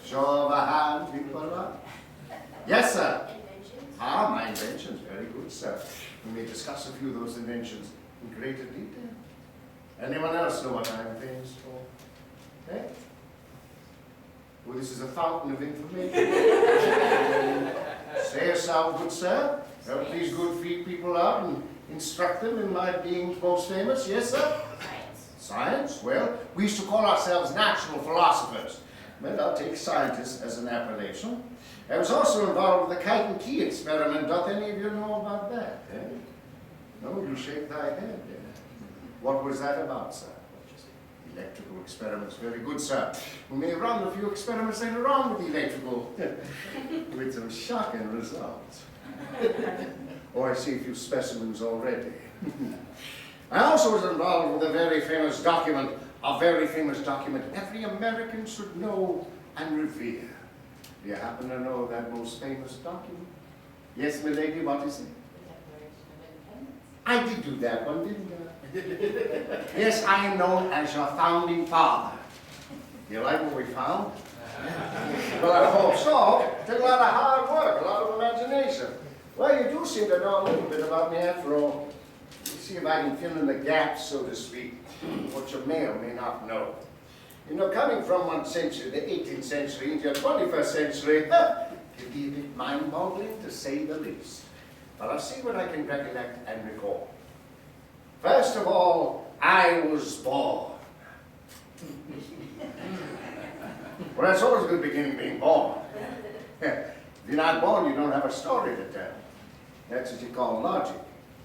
Show of a hand, people. Yes, sir. Inventions? Ah, my inventions, very good, sir. We may discuss a few of those inventions in greater detail. Anyone else know what I'm famous for? Eh? Well, this is a fountain of information. Say a sound, good sir. Help these good feet people out and instruct them in my being most famous. Yes, sir? Science. Science? Well, we used to call ourselves natural philosophers. Well, I'll take scientist as an appellation. I was also involved with the kite and key experiment. Doth any of you know about that? Eh? No, you shake thy head. Eh? What was that about, sir? Electrical experiments. Very good, sir. We may run a few experiments later on with electrical, with some shocking results. Oh, I see a few specimens already. I also was involved with a very famous document every American should know and revere. Do you happen to know that most famous document? Yes, my lady, what is it? I did do that one, didn't I? Yes, I am known as your founding father. You like what we found? Well, I hope so. It took a lot of hard work, a lot of imagination. Well, you do seem to know a little bit about me after all. Let's see if I can fill in the gaps, so to speak, what you may or may not know. You know, coming from one century, the 18th century, into the 21st century, it can be a bit mind-boggling, to say the least. But I'll see what I can recollect and recall. First of all, I was born. Well, that's always a good beginning, being born. If you're not born, you don't have a story to tell. That's what you call logic.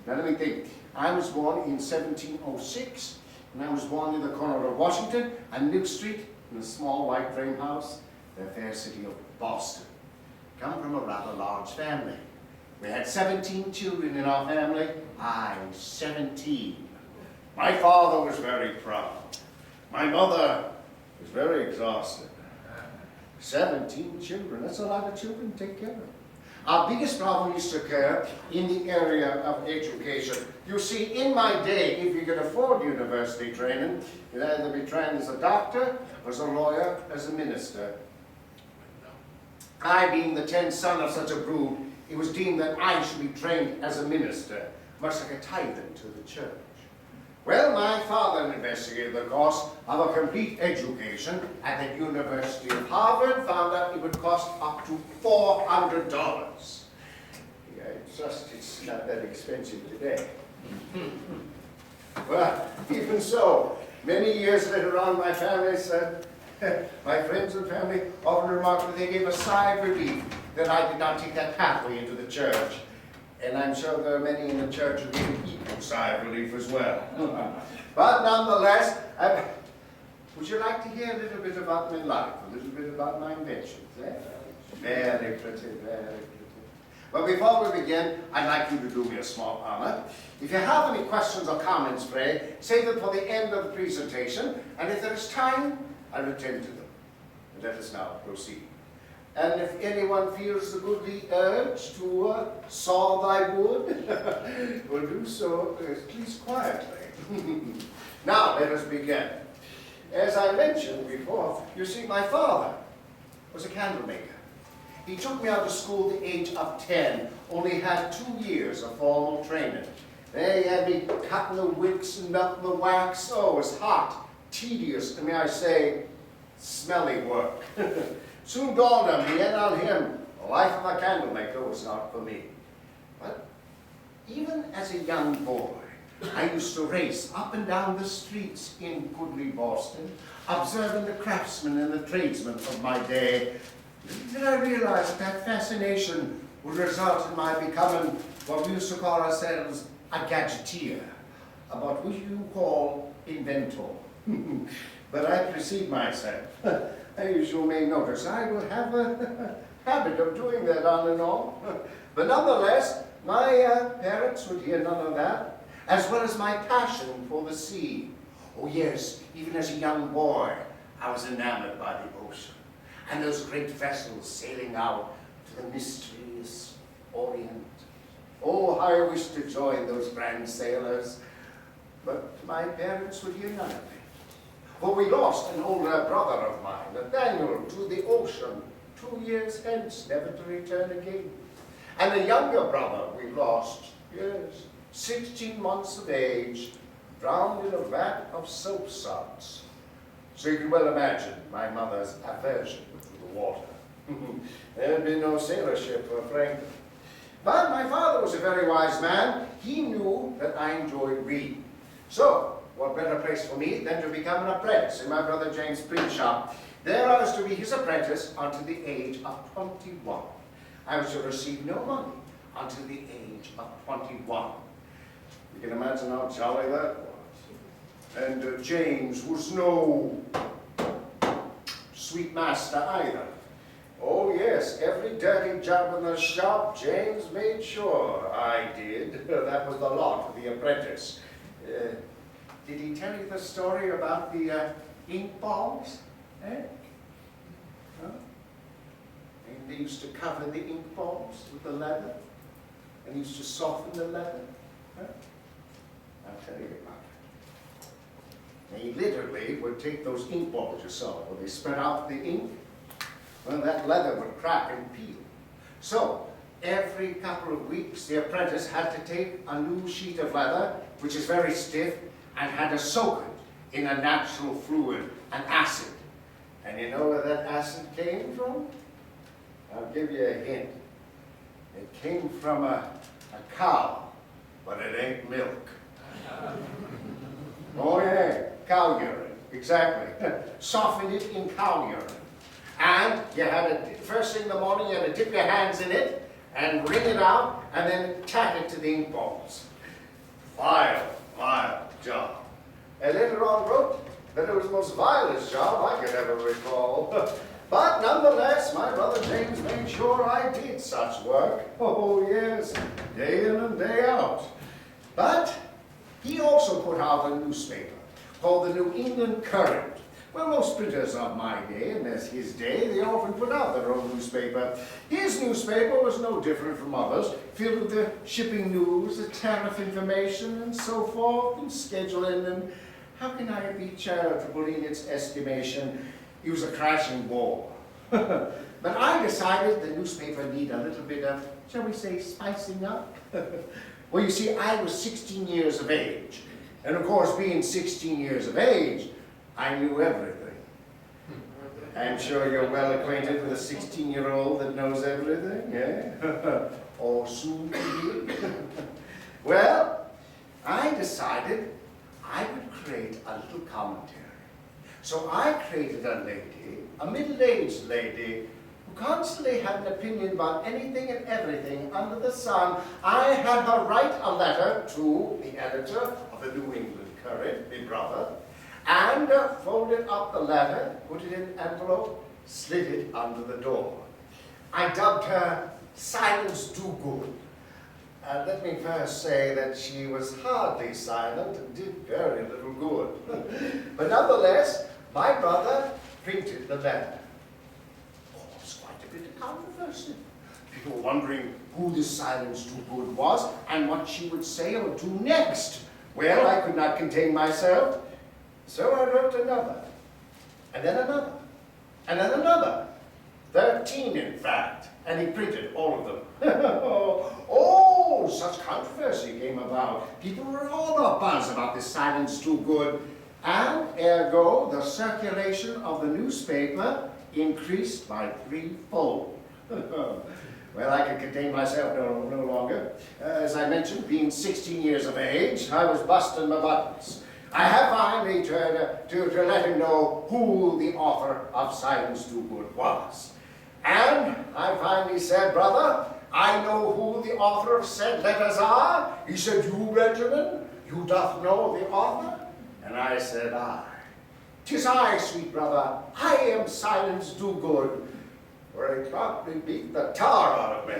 Now let me think. I was born in 1706, and I was born in the corner of Washington and Milk Street in a small white frame house, the fair city of Boston. Come from a rather large family. We had 17 children in our family. I was 17. My father was very proud. My mother was very exhausted. 17 children, that's a lot of children to take care of. Our biggest problem used to occur in the area of education. You see, in my day, if you could afford university training, you'd either be trained as a doctor, as a lawyer, as a minister. I, being the 10th son of such a brood, it was deemed that I should be trained as a minister, much like a tither to the church. Well, my father investigated the cost of a complete education at the University of Harvard, found out it would cost up to $400. Yeah, it's not that expensive today. Well, even so, many years later on, my family said, my friends and family often remarked that they gave a sigh of relief that I did not take that pathway into the church. And I'm sure there are many in the church who gave an equal sigh of relief as well. But nonetheless, would you like to hear a little bit about my life, a little bit about my inventions? Eh? Very pretty, very pretty. But before we begin, I'd like you to do me a small honor. If you have any questions or comments, pray, save them for the end of the presentation, and if there is time, I'll attend to them. And let us now proceed. And if anyone feels the goodly urge to saw thy wood, will do so, please quietly. Now let us begin. As I mentioned before, you see, my father was a candle maker. He took me out of school at the age of 10, only had 2 years of formal training. There he had me cutting the wicks and melting the wax. Oh, it was hot, tedious, and may I say, smelly work. Soon dawned on me and on him, the life of a candle maker was not for me. But even as a young boy, I used to race up and down the streets in goodly Boston, observing the craftsmen and the tradesmen of my day. Then I realized that fascination would result in my becoming what we used to call ourselves a gadgeteer, about which you call inventor. But I precede myself. As you may notice, I will have a habit of doing that on and off. But nonetheless, my parents would hear none of that, as well as my passion for the sea. Oh yes, even as a young boy, I was enamored by the ocean, and those great vessels sailing out to the mysterious Orient. Oh, how I wished to join those grand sailors, but my parents would hear none of it. For we lost an older brother of mine, Nathaniel, to the ocean 2 years hence, never to return again. And a younger brother we lost, yes, 16 months of age, drowned in a vat of soapsuds. So you can well imagine my mother's aversion to the water. There had been no sailor ship for Franklin. But my father was a very wise man. He knew that I enjoyed reading. So, what better place for me than to become an apprentice in my brother James' print shop. There I was to be his apprentice until the age of 21. I was to receive no money until the age of 21. You can imagine how jolly that was. And James was no sweet master either. Oh yes, every dirty job in the shop, James made sure I did. That was the lot of the apprentice. Did he tell you the story about the ink balls? Eh? Huh? And they used to cover the ink balls with the leather, and he used to soften the leather. Huh? I'll tell you about it. He literally would take those ink balls you saw, where they spread out the ink. Well, that leather would crack and peel. So, every couple of weeks, the apprentice had to take a new sheet of leather, which is very stiff, and had to soak it in a natural fluid, an acid. And you know where that acid came from? I'll give you a hint. It came from a cow, but it ain't milk. Oh yeah, cow urine, exactly. Soften it in cow urine. And you had to, first thing in the morning, you had to dip your hands in it and wring it out and then tack it to the ink balls. Vile job. And later on wrote that it was the most vilest job I could ever recall. But nonetheless, my brother James made sure I did such work. Oh yes, day in and day out. But he also put out a newspaper called the New England Courant. Well, most printers of my day, and as his day, they often put out their own newspaper. His newspaper was no different from others, filled with the shipping news, the tariff information, and so forth, and scheduling, and how can I be charitable in its estimation? It was a crashing bore. But I decided the newspaper needed a little bit of, shall we say, spicing up. Well, you see, I was 16 years of age. And of course, being 16 years of age, I knew everything. I'm sure you're well acquainted with a 16-year-old that knows everything, eh? Or soon to be. Well, I decided I would create a little commentary. So I created a lady, a middle-aged lady, who constantly had an opinion about anything and everything under the sun. I had her write a letter to the editor of the New England Courant, my brother, and folded up the letter, put it in an envelope, slid it under the door. I dubbed her Silence Do-Good. Let me first say that she was hardly silent and did very little good. But nonetheless, my brother printed the letter. Caused quite a bit of controversy. People were wondering who this Silence Do-Good was and what she would say or do next. Well, I could not contain myself. So I wrote another, and then another, and then another. 13, in fact, and he printed all of them. Oh, such controversy came about. People were all abuzz about this Silence Do-Good, and ergo, the circulation of the newspaper increased by 3-fold. Well, I could contain myself no longer. As I mentioned, being 16 years of age, I was busting my buttons. I have finally to let him know who the author of Silence Do-Good was. And I finally said, brother, I know who the author of said letters are. He said, you, Benjamin, you doth know the author? And I said, I. 'Tis I, sweet brother, I am Silence Do-Good. For he promptly beat the tar out of me.